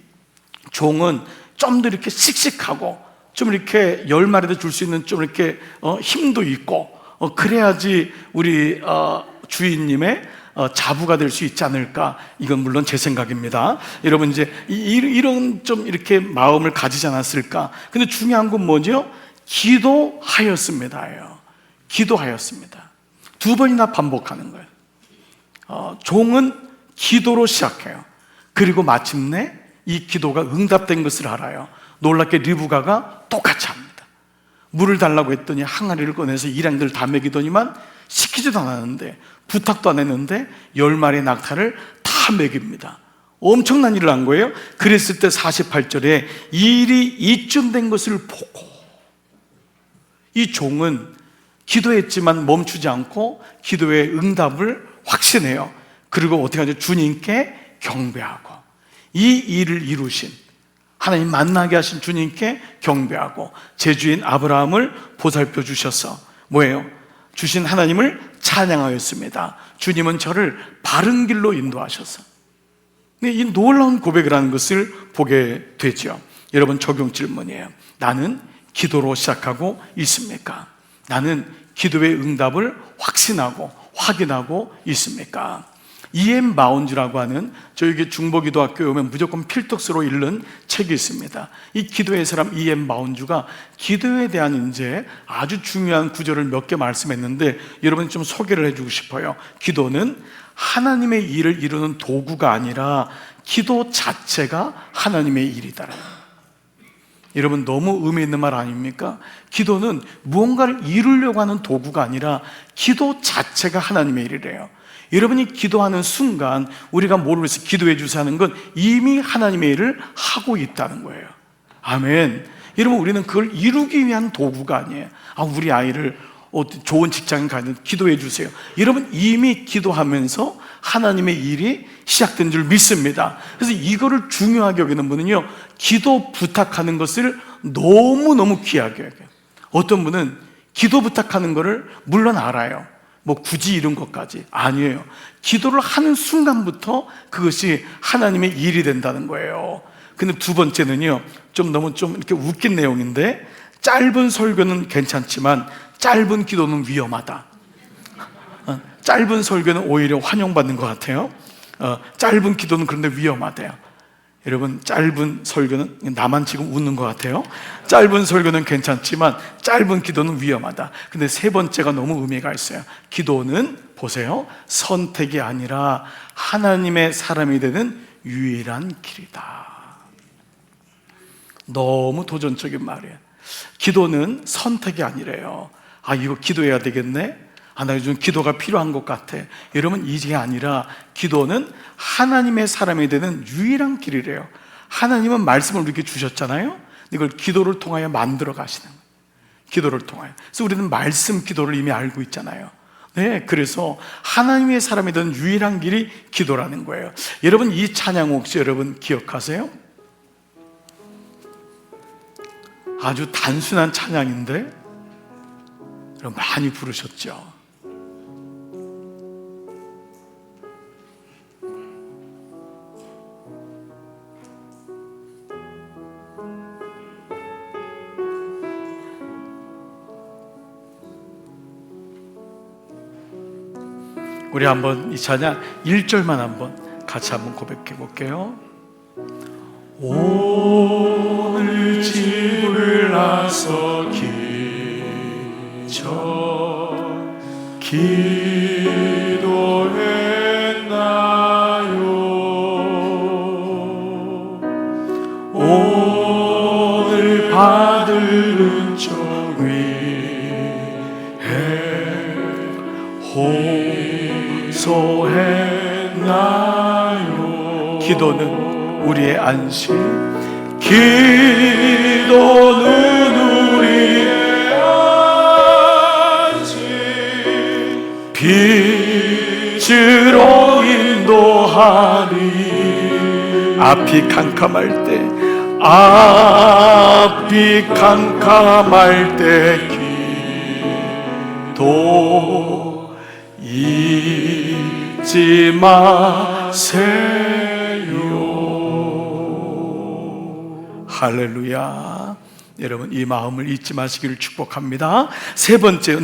Speaker 1: 종은 좀 더 이렇게 씩씩하고 좀 이렇게 10마리도 줄 수 있는 좀 이렇게 힘도 있고 그래야지 우리 주인님의 자부가 될 수 있지 않을까. 이건 물론 제 생각입니다. 여러분 이제 이런 좀 이렇게 마음을 가지지 않았을까. 근데 중요한 건 뭐죠? 기도하였습니다예요. 기도하였습니다. 2번이나 반복하는 거예요. 종은 기도로 시작해요. 그리고 마침내 이 기도가 응답된 것을 알아요. 놀랍게 리브가가 똑같이 합니다. 물을 달라고 했더니 항아리를 꺼내서 일행들 다 먹이더니만 시키지도 않았는데, 부탁도 안 했는데 10마리의 낙타를 다 먹입니다. 엄청난 일을 한 거예요. 그랬을 때 48절에 일이 이쯤 된 것을 보고 이 종은 기도했지만 멈추지 않고 기도의 응답을 확신해요. 그리고 어떻게 하죠? 주님께 경배하고, 이 일을 이루신 하나님 만나게 하신 주님께 경배하고, 제 주인 아브라함을 보살펴 주셔서 뭐예요? 주신 하나님을 찬양하였습니다. 주님은 저를 바른 길로 인도하셔서. 이 놀라운 고백을 하는 것을 보게 되죠. 여러분 적용 질문이에요. 나는 기도로 시작하고 있습니까? 나는 기도의 응답을 확신하고 확인하고 있습니까? E.M. 마운즈라고 하는, 저에게 중보기도학교에 오면 무조건 필독스로 읽는 책이 있습니다. 이 기도의 사람 E.M. 마운즈가 기도에 대한 이제 아주 중요한 구절을 몇 개 말씀했는데 여러분 좀 소개를 해주고 싶어요. 기도는 하나님의 일을 이루는 도구가 아니라 기도 자체가 하나님의 일이다. 여러분 너무 의미 있는 말 아닙니까? 기도는 무언가를 이루려고 하는 도구가 아니라 기도 자체가 하나님의 일이래요. 여러분이 기도하는 순간 우리가 뭐를 위해서 기도해 주세요 하는 건 이미 하나님의 일을 하고 있다는 거예요. 아멘. 여러분 우리는 그걸 이루기 위한 도구가 아니에요. 우리 아이를 좋은 직장에 가는 기도해 주세요. 여러분 이미 기도하면서 하나님의 일이 시작된 줄 믿습니다. 그래서 이거를 중요하게 여기는 분은요, 기도 부탁하는 것을 너무너무 귀하게 여겨요. 어떤 분은 기도 부탁하는 거를 물론 알아요. 뭐 굳이 이런 것까지 아니에요. 기도를 하는 순간부터 그것이 하나님의 일이 된다는 거예요. 근데 두 번째는요, 너무 이렇게 웃긴 내용인데, 짧은 설교는 괜찮지만 짧은 기도는 위험하다. 짧은 설교는 오히려 환영받는 것 같아요. 짧은 기도는 그런데 위험하대요. 여러분 짧은 설교는, 나만 지금 웃는 것 같아요. 짧은 설교는 괜찮지만 짧은 기도는 위험하다. 근데 세 번째가 너무 의미가 있어요. 기도는 보세요, 선택이 아니라 하나님의 사람이 되는 유일한 길이다. 너무 도전적인 말이에요. 기도는 선택이 아니래요. 이거 기도해야 되겠네? 나 요즘 기도가 필요한 것 같아. 여러분 이게 아니라 기도는 하나님의 사람이 되는 유일한 길이래요. 하나님은 말씀을 우리에게 주셨잖아요. 이걸 기도를 통하여 만들어 가시는 거예요. 기도를 통하여. 그래서 우리는 말씀 기도를 이미 알고 있잖아요. 네, 그래서 하나님의 사람이 되는 유일한 길이 기도라는 거예요. 여러분 이 찬양 혹시 여러분 기억하세요? 아주 단순한 찬양인데 여러분 많이 부르셨죠? 우리 한번 이 찬양 1절만 한번 같이 한번 고백해 볼게요. 오늘 집을 나서 기도했나요? 호소했나요? 기도는 우리의 안식, 기도는 우리의 안식, 빛으로 인도하리. 앞이 캄캄할 때, 앞이 캄캄할 때 기도 잊지 마세요. 할렐루야. 여러분, 이 마음을 잊지 마시기를 축복합니다.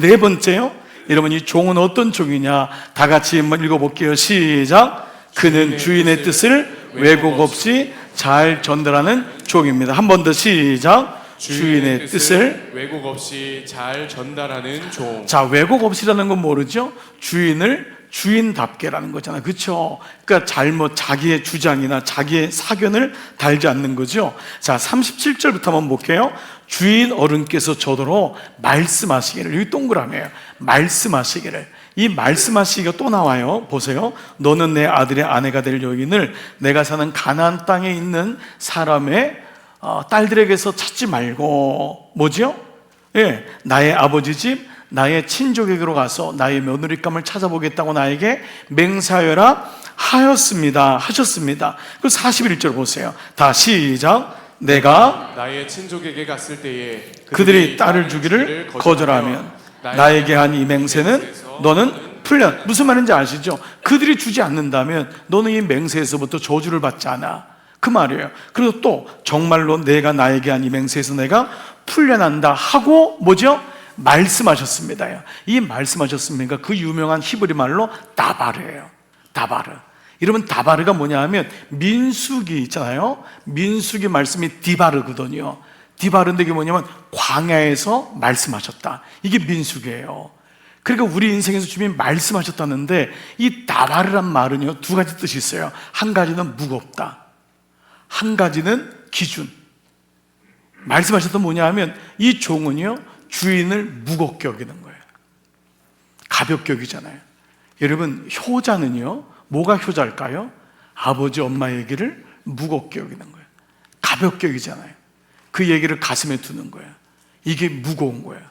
Speaker 1: 네 번째요. 여러분, 이 종은 어떤 종이냐? 다 같이 한번 읽어볼게요. 시작. 그는 주인의 뜻을 왜곡 없이 잘 전달하는 종입니다. 한 번 더 시작. 주인의 뜻을
Speaker 2: 왜곡 없이 잘 전달하는 종.
Speaker 1: 자, 왜곡 없이라는 건 모르죠? 주인을 주인답게라는 거잖아요. 그렇죠? 그러니까 자기의 주장이나 자기의 사견을 달지 않는 거죠. 자, 37절부터 한번 볼게요. 주인 어른께서 저더러 말씀하시기를, 여기 동그라미에요. 말씀하시기를. 이 말씀하시기가 또 나와요. 보세요. 너는 내 아들의 아내가 될 여인을 내가 사는 가나안 땅에 있는 사람의 딸들에게서 찾지 말고, 뭐죠? 예, 나의 아버지 집, 나의 친족에게로 가서 나의 며느리감을 찾아보겠다고 나에게 맹세하여라 하셨습니다. 그 41절 보세요. 다 시작. 내가
Speaker 2: 나의 친족에게 갔을 때에
Speaker 1: 그들이 딸을 주기를 거절하면 나에게 한 이 맹세는 너는 풀려. 무슨 말인지 아시죠? 그들이 주지 않는다면 너는 이 맹세에서부터 저주를 받지 않아, 그 말이에요. 그리고 또 정말로 내가 나에게 한 이 맹세에서 내가 풀려난다 하고 뭐죠? 말씀하셨습니다. 이 말씀하셨습니까? 그 유명한 히브리 말로 다바르예요. 다바르. 여러분, 다바르가 뭐냐 하면 민수기 있잖아요. 민수기 말씀이 디바르거든요. 디바르인데 이게 뭐냐면 광야에서 말씀하셨다. 이게 민수기예요. 그러니까 우리 인생에서 주님이 말씀하셨다는데, 이 다바르란 말은요, 두 가지 뜻이 있어요. 한 가지는 무겁다, 한 가지는 기준. 말씀하셨던 뭐냐 하면 이 종은요, 주인을 무겁게 여기는 거예요. 가볍게 여기잖아요. 여러분, 효자는요, 뭐가 효자일까요? 아버지 엄마 얘기를 무겁게 여기는 거예요. 가볍게 여기잖아요. 그 얘기를 가슴에 두는 거예요. 이게 무거운 거예요.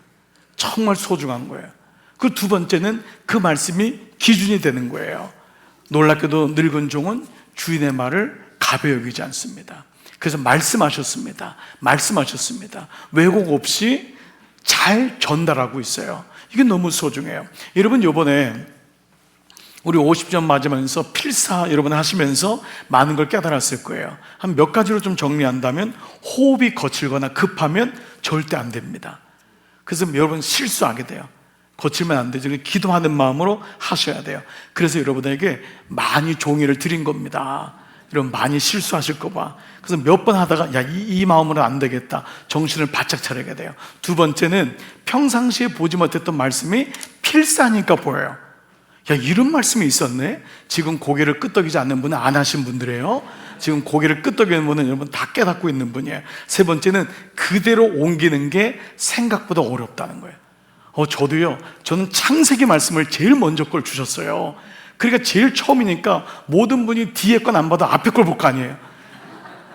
Speaker 1: 정말 소중한 거예요. 그 두 번째는 그 말씀이 기준이 되는 거예요. 놀랍게도 늙은 종은 주인의 말을 가벼이 여기지 않습니다. 그래서 말씀하셨습니다. 왜곡 없이 잘 전달하고 있어요. 이게 너무 소중해요. 여러분, 이번에 우리 50년 맞으면서 필사 여러분 하시면서 많은 걸 깨달았을 거예요. 한 몇 가지로 좀 정리한다면, 호흡이 거칠거나 급하면 절대 안 됩니다. 그래서 여러분 실수하게 돼요. 거칠면 안 되죠. 기도하는 마음으로 하셔야 돼요. 그래서 여러분에게 많이 종이를 드린 겁니다. 여러분, 많이 실수하실까 봐. 그래서 몇 번 하다가 이 마음으로는 안 되겠다, 정신을 바짝 차리게 돼요. 두 번째는 평상시에 보지 못했던 말씀이 필사니까 보여요. 이런 말씀이 있었네. 지금 고개를 끄덕이지 않는 분은 안 하신 분들이에요. 지금 고개를 끄덕이는 분은 여러분 다 깨닫고 있는 분이에요. 세 번째는 그대로 옮기는 게 생각보다 어렵다는 거예요. 저도요, 저는 창세기 말씀을 제일 먼저 걸 주셨어요. 그러니까 제일 처음이니까 모든 분이 뒤에 건 안 봐도 앞에 걸 볼 거 아니에요.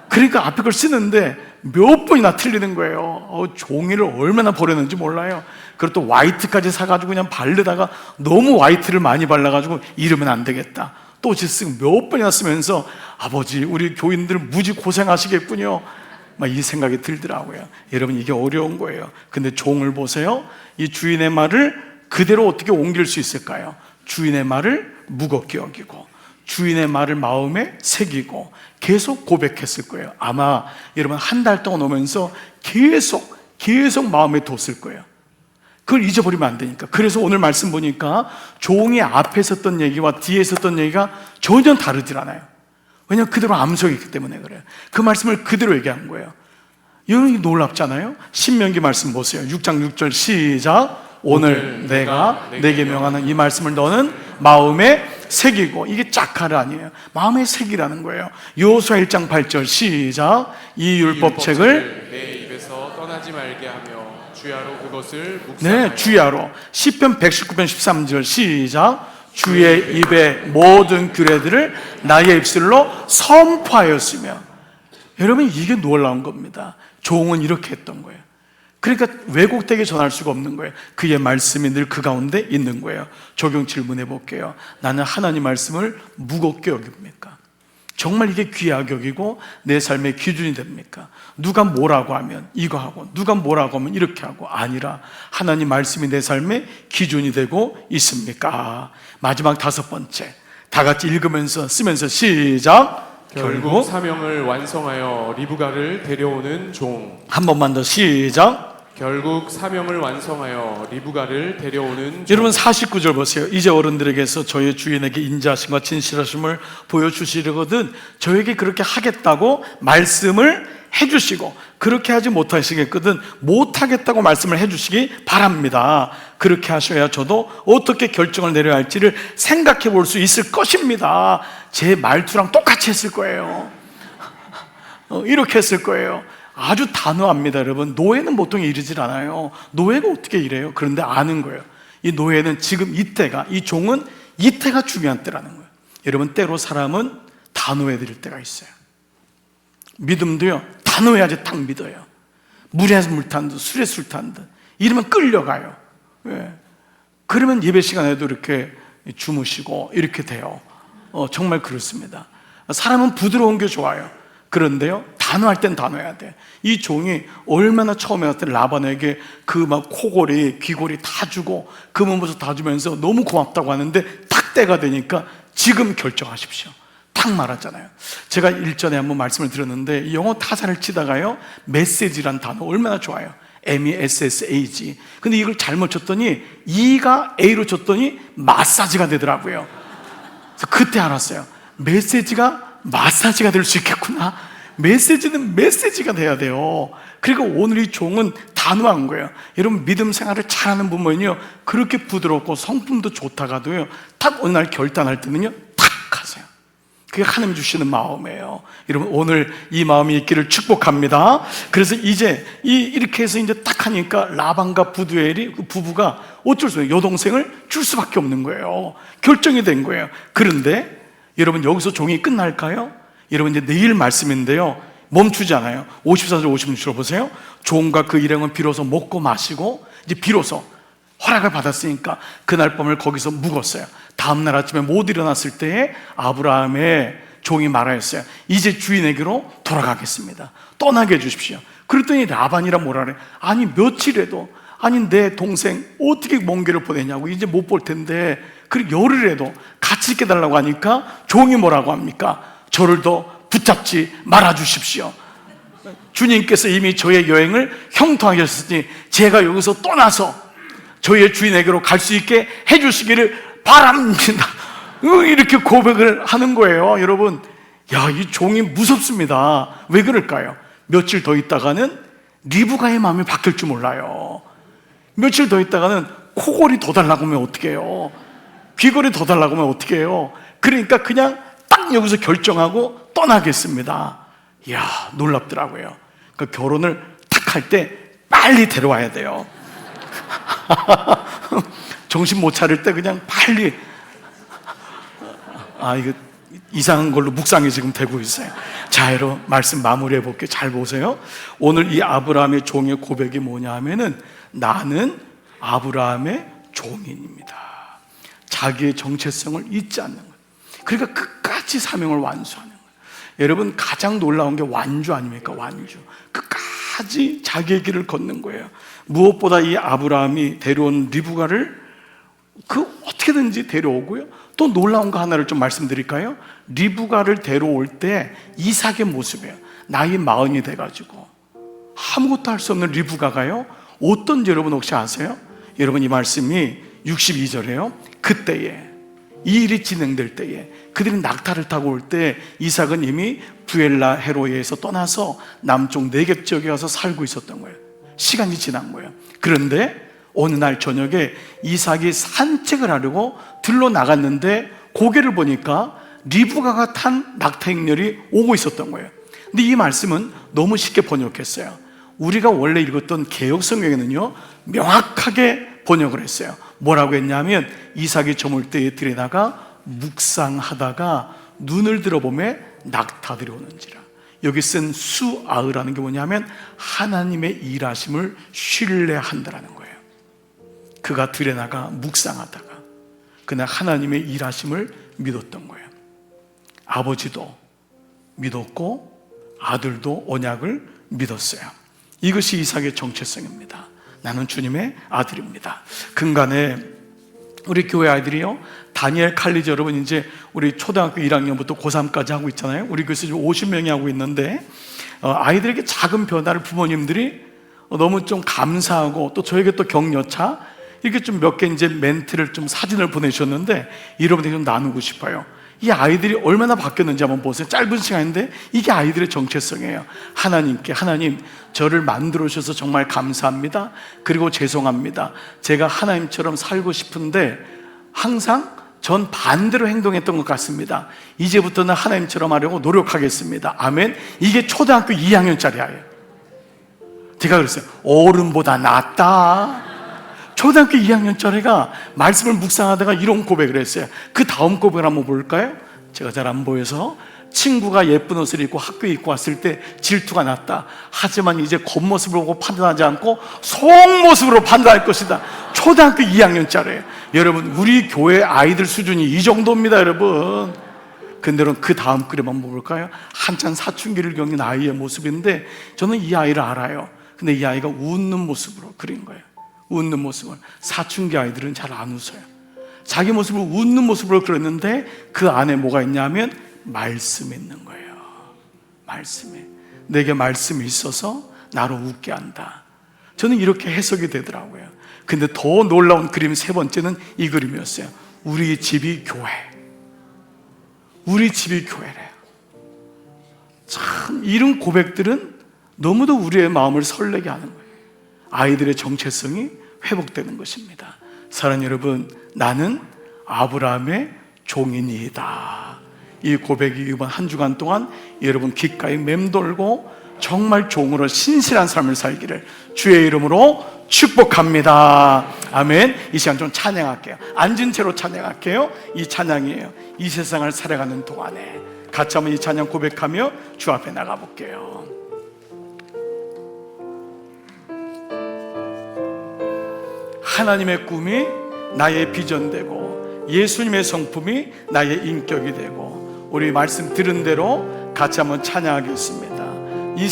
Speaker 1: 그러니까 앞에 걸 쓰는데 몇 번이나 틀리는 거예요. 종이를 얼마나 버렸는지 몰라요. 그리고 또 화이트까지 사가지고 그냥 바르다가 너무 화이트를 많이 발라가지고 이러면 안 되겠다, 또 쓰고 몇 번이나 쓰면서 아버지, 우리 교인들 무지 고생하시겠군요, 막 이 생각이 들더라고요. 여러분, 이게 어려운 거예요. 근데 종을 보세요. 이 주인의 말을 그대로 어떻게 옮길 수 있을까요? 주인의 말을 무겁게 여기고 주인의 말을 마음에 새기고 계속 고백했을 거예요. 아마 여러분 한 달 동안 오면서 계속 마음에 뒀을 거예요. 그걸 잊어버리면 안 되니까. 그래서 오늘 말씀 보니까 종이 앞에 있었던 얘기와 뒤에 있었던 얘기가 전혀 다르질 않아요. 왜냐하면 그대로 암송했기 때문에 그래요. 그 말씀을 그대로 얘기한 거예요. 이런 놀랍잖아요. 신명기 말씀 보세요. 6장 6절 시작. 오늘 내가 내게 명하는 이 말씀을 너는 마음에 새기고. 이게 짝하르 아니에요. 마음에 새기라는 거예요. 여호수아 1장 8절 시작. 이 율법책을
Speaker 2: 내 입에서 떠나지 말게 하며 주야로 그것을 묵상하여
Speaker 1: 네, 주야로. 시편 119편 13절 시작. 주의 입의 모든 규례들을 나의 입술로 선포하였으며. 여러분, 이게 놀라운 겁니다. 종은 이렇게 했던 거예요. 그러니까 왜곡되게 전할 수가 없는 거예요. 그의 말씀이 늘 그 가운데 있는 거예요. 적용 질문해 볼게요. 나는 하나님 말씀을 무겁게 여깁니까? 정말 이게 귀하게 여기고 내 삶의 기준이 됩니까? 누가 뭐라고 하면 이거 하고, 누가 뭐라고 하면 이렇게 하고, 아니라 하나님 말씀이 내 삶의 기준이 되고 있습니까? 마지막 5번째, 다 같이 읽으면서 쓰면서 시작.
Speaker 2: 결국 사명을 완성하여 리브가를 데려오는 종.
Speaker 1: 한 번만 더 시작.
Speaker 2: 결국 사명을 완성하여 리브가를 데려오는 종.
Speaker 1: 여러분 49절 보세요. 이제 어른들에게서 저희 주인에게 인자하심과 진실하심을 보여주시려거든 저에게 그렇게 하겠다고 말씀을 해주시고, 그렇게 하지 못하시겠거든 못하겠다고 말씀을 해주시기 바랍니다. 그렇게 하셔야 저도 어떻게 결정을 내려야 할지를 생각해 볼 수 있을 것입니다. 제 말투랑 똑같이 했을 거예요. 이렇게 했을 거예요. 아주 단호합니다. 여러분, 노예는 보통 이러질 않아요. 노예가 어떻게 이래요? 그런데 아는 거예요. 이 노예는 지금 이때가, 이 종은 이때가 중요한 때라는 거예요. 여러분, 때로 사람은 단호해드릴 때가 있어요. 믿음도요, 단호해야지 딱 믿어요. 물에서 물 탄 듯, 술에 술 탄 듯. 이러면 끌려가요. 왜? 그러면 예배 시간에도 이렇게 주무시고 이렇게 돼요. 정말 그렇습니다. 사람은 부드러운 게 좋아요. 그런데요, 단호할 땐 단호해야 돼. 이 종이 얼마나 처음에 왔을 때 라반에게 그 막 코골이, 귀골이 다 주고 금은보석 다 주면서 너무 고맙다고 하는데 딱 때가 되니까 지금 결정하십시오. 딱 말하잖아요. 제가 일전에 한번 말씀을 드렸는데 이 영어 타자를 치다가요, 메시지란 단어 얼마나 좋아요. MESSAG. 근데 이걸 잘못 쳤더니 E가 A로 쳤더니 마사지가 되더라고요. 그래서 그때 알았어요. 메시지가 마사지가 될 수 있겠구나. 메시지는 메시지가 돼야 돼요. 그리고 오늘 이 종은 단호한 거예요. 여러분, 믿음 생활을 잘하는 부모는요, 그렇게 부드럽고 성품도 좋다가도요, 딱 어느 날 결단할 때는요, 탁 하세요. 그게 하나님 주시는 마음이에요. 여러분, 오늘 이 마음이 있기를 축복합니다. 그래서 이제 이렇게 해서 이제 딱 하니까 라반과 부두엘이, 그 부부가 어쩔 수 없어요. 여동생을 줄 수밖에 없는 거예요. 결정이 된 거예요. 그런데 여러분, 여기서 종이 끝날까요? 여러분, 이제 내일 말씀인데요, 멈추지 않아요. 54절 56절 보세요. 종과 그 일행은 비로소 먹고 마시고 이제 비로소 허락을 받았으니까 그날 밤을 거기서 묵었어요. 다음날 아침에 못 일어났을 때에 아브라함의 종이 말하였어요. 이제 주인에게로 돌아가겠습니다. 떠나게 해주십시오. 그랬더니 라반이라 뭐라 그래? 아니 며칠에도, 아니 내 동생 어떻게 먼 길을 보내냐고, 이제 못 볼 텐데, 그리고 열흘에도 같이 있게 달라고 하니까 종이 뭐라고 합니까? 저를 더 붙잡지 말아 주십시오. 주님께서 이미 저의 여행을 형통하셨으니 제가 여기서 떠나서 저희의 주인에게로 갈 수 있게 해주시기를 바랍니다. 이렇게 고백을 하는 거예요. 여러분, 야, 이 종이 무섭습니다. 왜 그럴까요? 며칠 더 있다가는 리브가의 마음이 바뀔 줄 몰라요. 며칠 더 있다가는 코골이 더 달라고 하면 어떻게 해요? 귀걸이 더 달라고 하면 어떻게 해요? 그러니까 그냥 딱 여기서 결정하고 떠나겠습니다. 이야, 놀랍더라고요. 그 결혼을 딱 할 때 빨리 데려와야 돼요. 정신 못 차릴 때 그냥 빨리. 이거 이상한 걸로 묵상이 지금 되고 있어요. 자, 여러분, 말씀 마무리해 볼게요. 잘 보세요. 오늘 이 아브라함의 종의 고백이 뭐냐 하면은, 나는 아브라함의 종인입니다. 자기의 정체성을 잊지 않는 거예요. 그러니까 끝까지 사명을 완수하는 거예요. 여러분, 가장 놀라운 게 완주 아닙니까? 완주. 끝까지 자기의 길을 걷는 거예요. 무엇보다 이 아브라함이 데려온 리브가를 어떻게든지 데려오고요. 또 놀라운 거 하나를 좀 말씀드릴까요? 리브가를 데려올 때 이삭의 모습이에요. 나이 40이 돼가지고 아무것도 할 수 없는 리브가가요, 어떤지 여러분 혹시 아세요? 여러분, 이 말씀이 62절이에요. 그때에, 이 일이 진행될 때에, 그들이 낙타를 타고 올 때 이삭은 이미 부엘라 헤로에서 떠나서 남쪽 네겝 지역에 가서 살고 있었던 거예요. 시간이 지난 거예요. 그런데 어느 날 저녁에 이삭이 산책을 하려고 들러 나갔는데 고개를 보니까 리브가가 탄 낙타 행렬이 오고 있었던 거예요. 근데 이 말씀은 너무 쉽게 번역했어요. 우리가 원래 읽었던 개역성경에는요 명확하게 번역을 했어요. 뭐라고 했냐면 이삭이 저물 때에 들여다가 묵상하다가 눈을 들어보매 낙타들이 오는지라. 여기 쓴 수아으라는 게 뭐냐면 하나님의 일하심을 신뢰한다라는 거예요. 그가 들여다가 묵상하다가 그날 하나님의 일하심을 믿었던 거예요. 아버지도 믿었고 아들도 언약을 믿었어요. 이것이 이삭의 정체성입니다. 나는 주님의 아들입니다. 근간에 우리 교회 아이들이요, 다니엘 칼리지 여러분 이제 우리 초등학교 1학년부터 고3까지 하고 있잖아요. 우리 교회에서 지금 50명이 하고 있는데 아이들에게 작은 변화를 부모님들이 너무 좀 감사하고 또 저에게 또 격려차 이렇게 좀 몇 개 이제 멘트를 좀 사진을 보내주셨는데 여러분들이 좀 나누고 싶어요. 이 아이들이 얼마나 바뀌었는지 한번 보세요. 짧은 시간인데 이게 아이들의 정체성이에요. 하나님께, 하나님 저를 만들어 주셔서 정말 감사합니다. 그리고 죄송합니다. 제가 하나님처럼 살고 싶은데 항상 전 반대로 행동했던 것 같습니다. 이제부터는 하나님처럼 하려고 노력하겠습니다. 아멘. 이게 초등학교 2학년짜리 아이예요. 제가 그랬어요. 어른보다 낫다. 초등학교 2학년짜리가 말씀을 묵상하다가 이런 고백을 했어요. 그 다음 고백을 한번 볼까요? 제가 잘 안 보여서. 친구가 예쁜 옷을 입고 학교에 입고 왔을 때 질투가 났다. 하지만 이제 겉모습을 보고 판단하지 않고 속모습으로 판단할 것이다. 초등학교 2학년짜리예요. 여러분, 우리 교회 아이들 수준이 이 정도입니다, 여러분. 근데 그 다음 글에 한번 볼까요? 한참 사춘기를 겪는 아이의 모습인데 저는 이 아이를 알아요. 근데 이 아이가 웃는 모습으로 그린 거예요. 웃는 모습을. 사춘기 아이들은 잘 안 웃어요. 자기 모습을 웃는 모습으로 그렸는데 그 안에 뭐가 있냐면 말씀이 있는 거예요. 말씀이. 내게 말씀이 있어서 나로 웃게 한다. 저는 이렇게 해석이 되더라고요. 근데 더 놀라운 그림 세 번째는 이 그림이었어요. 우리 집이 교회. 우리 집이 교회래요. 참 이런 고백들은 너무도 우리의 마음을 설레게 하는 거예요. 아이들의 정체성이 회복되는 것입니다. 사랑하는 여러분, 나는 아브라함의 종이니이다. 이 고백이 이번 한 주간 동안 여러분 귓가에 맴돌고 정말 종으로 신실한 삶을 살기를 주의 이름으로 축복합니다. 아멘. 이 시간 좀 찬양할게요. 앉은 채로 찬양할게요. 이 찬양이에요. 이 세상을 살아가는 동안에 같이 한번 이 찬양 고백하며 주 앞에 나가볼게요. 하나님의 꿈이 나의 비전 되고 예수님의 성품이 나의 인격이 되고 우리 말씀 들은 대로 같이 한번 찬양하겠습니다. 이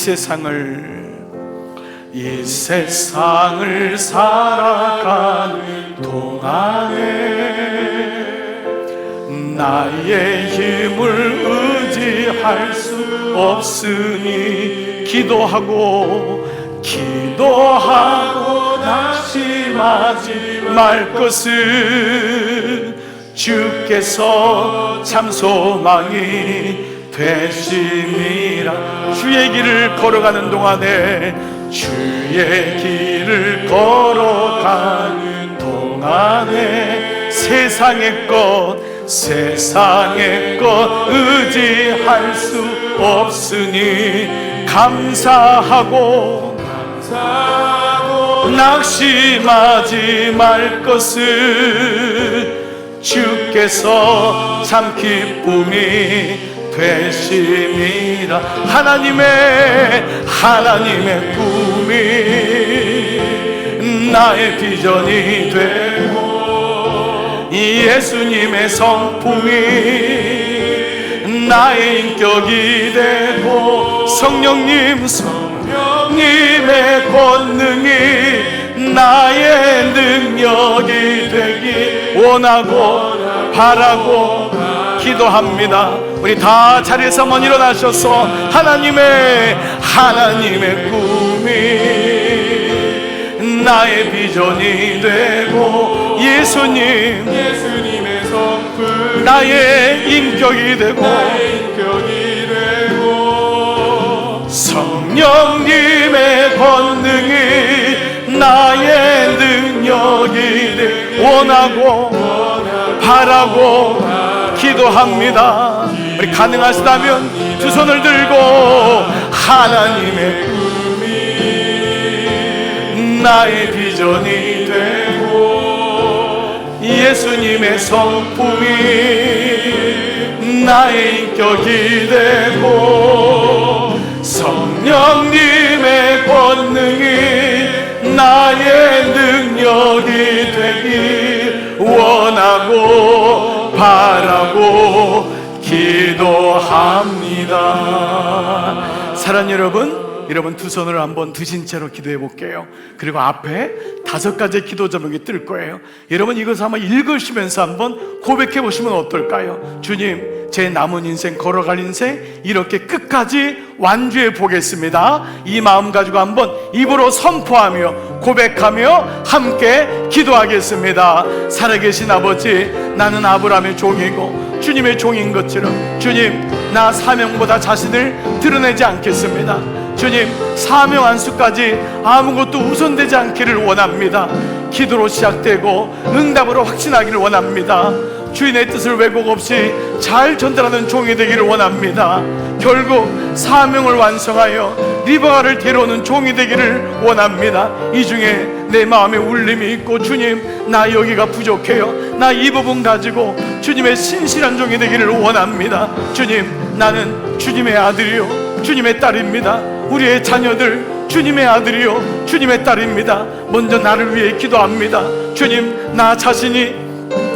Speaker 1: 세상을 살아가는 동안에 나의 힘을 의지할 수 없으니 기도하고 낙심하지 말 것은 주께서 참 소망이 되심이라. 주의 길을 걸어가는 동안에 주의 길을 걸어가는 동안에 세상의 것 의지할 수 없으니 감사하고 낙심하지 말 것은 주께서 참 기쁨이 되심이라. 하나님의 꿈이 나의 비전이 되고 예수님의 성품이 나의 인격이 되고 성령님의 권능이 나의 능력이 되기 원하고 바라고 기도합니다. 우리 다 자리에서 한번 일어나셔서 하나님의 꿈이 나의 비전이 되고 예수님의 성품 나의 인격이 되고 성령님의 권능이 나의 능력이 되기 원하고 바라고 기도합니다. 우리 가능하시다면 두 손을 들고 하나님의 꿈이 나의 비전이 되고 예수님의 성품이 나의 인격이 되고 성령님의 권능이 나의 능력이 되길 원하고 바라고 기도합니다. 사랑하는 여러분 두 손을 한번 드신 채로 기도해 볼게요. 그리고 앞에 5가지 기도 제목이 뜰 거예요. 여러분 이것을 한번 읽으시면서 한번 고백해 보시면 어떨까요? 주님, 제 남은 인생, 걸어갈 인생 이렇게 끝까지 완주해 보겠습니다. 이 마음 가지고 한번 입으로 선포하며 고백하며 함께 기도하겠습니다. 살아계신 아버지, 나는 아브라함의 종이고 주님의 종인 것처럼 주님, 나 사명보다 자신을 드러내지 않겠습니다. 주님, 사명 안수까지 아무것도 우선되지 않기를 원합니다. 기도로 시작되고 응답으로 확신하기를 원합니다. 주인의 뜻을 왜곡 없이 잘 전달하는 종이 되기를 원합니다. 결국 사명을 완성하여 리버가를 데려오는 종이 되기를 원합니다. 이 중에 내 마음에 울림이 있고 주님, 나 여기가 부족해요. 나 이 부분 가지고 주님의 신실한 종이 되기를 원합니다. 주님, 나는 주님의 아들이요 주님의 딸입니다. 우리의 자녀들 주님의 아들이요 주님의 딸입니다. 먼저 나를 위해 기도합니다. 주님, 나 자신이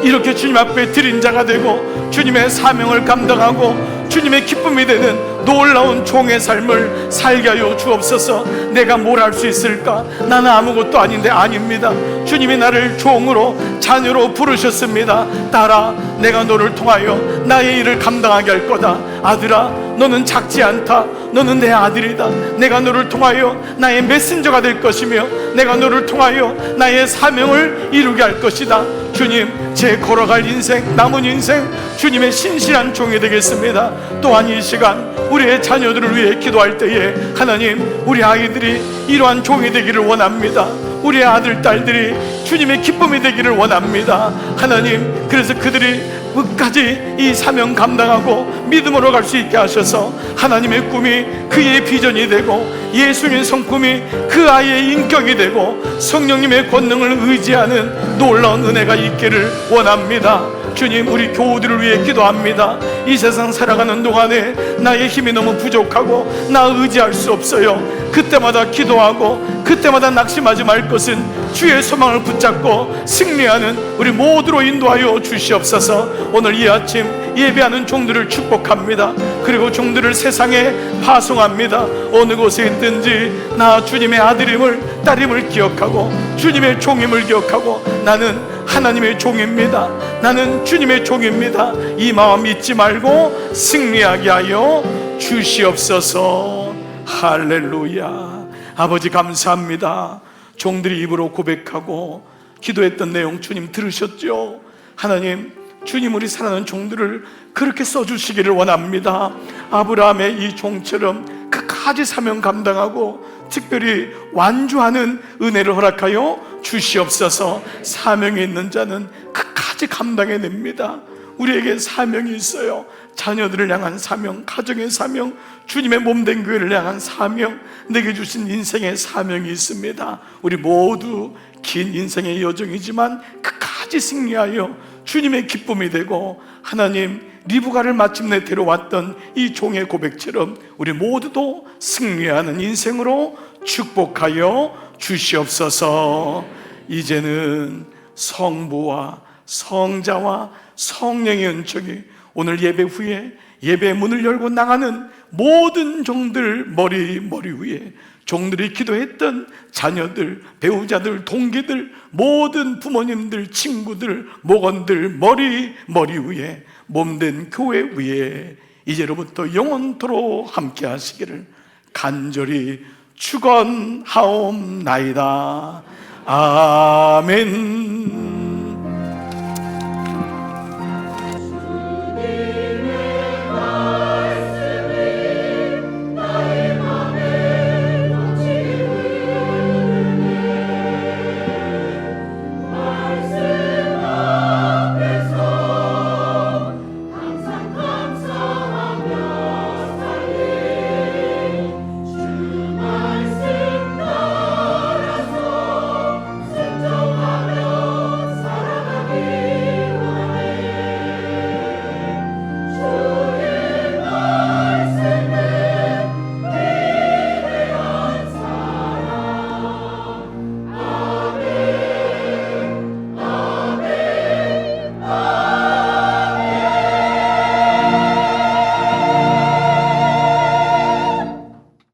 Speaker 1: 이렇게 주님 앞에 드린 자가 되고 주님의 사명을 감당하고 주님의 기쁨이 되는 놀라운 종의 삶을 살게 하여 주옵소서. 내가 뭘 할 수 있을까? 나는 아무것도 아닌데. 아닙니다. 주님이 나를 종으로 자녀로 부르셨습니다. 딸아, 내가 너를 통하여 나의 일을 감당하게 할 거다. 아들아, 너는 작지 않다. 너는 내 아들이다. 내가 너를 통하여 나의 메신저가 될 것이며 내가 너를 통하여 나의 사명을 이루게 할 것이다. 주님, 제 걸어갈 인생, 남은 인생 주님의 신실한 종이 되겠습니다. 또한 이 시간 우리의 자녀들을 위해 기도할 때에 하나님, 우리 아이들이 이러한 종이 되기를 원합니다. 우리의 아들, 딸들이 주님의 기쁨이 되기를 원합니다. 하나님, 그래서 그들이 끝까지 이 사명 감당하고 믿음으로 갈 수 있게 하셔서 하나님의 꿈이 그의 비전이 되고 예수님의 성품이 그 아이의 인격이 되고 성령님의 권능을 의지하는 놀라운 은혜가 있기를 원합니다. 주님, 우리 교우들을 위해 기도합니다. 이 세상 살아가는 동안에 나의 힘이 너무 부족하고 나 의지할 수 없어요. 그때마다 기도하고 그때마다 낙심하지 말 것은 주의 소망을 붙잡고 승리하는 우리 모두로 인도하여 주시옵소서. 오늘 이 아침 예배하는 종들을 축복합니다. 그리고 종들을 세상에 파송합니다. 어느 곳에 있든지 나 주님의 아들임을, 딸임을 기억하고 주님의 종임을 기억하고 나는 하나님의 종입니다. 나는 주님의 종입니다. 이 마음 잊지 말고 승리하게 하여 주시옵소서. 할렐루야. 아버지, 감사합니다. 종들이 입으로 고백하고 기도했던 내용 주님 들으셨죠? 하나님, 주님, 우리 사랑하는 종들을 그렇게 써주시기를 원합니다. 아브라함의 이 종처럼 끝까지 사명 감당하고 특별히 완주하는 은혜를 허락하여 주시옵소서. 사명이 있는 자는 끝까지 감당해냅니다. 우리에게 사명이 있어요. 자녀들을 향한 사명, 가정의 사명, 주님의 몸된 교회를 향한 사명, 내게 주신 인생의 사명이 있습니다. 우리 모두 긴 인생의 여정이지만 끝까지 승리하여 주님의 기쁨이 되고 하나님 리브가를 마침내 데려왔던 이 종의 고백처럼 우리 모두도 승리하는 인생으로 축복하여 주시옵소서. 이제는 성부와 성자와 성령의 은총이 오늘 예배 후에 예배의 문을 열고 나가는 모든 종들 머리 위에 종들이 기도했던 자녀들, 배우자들, 동기들, 모든 부모님들, 친구들, 목원들 머리 위에 몸된 교회 위에 이제로부터 영원토록 함께 하시기를 간절히 축원하옵나이다. 아멘.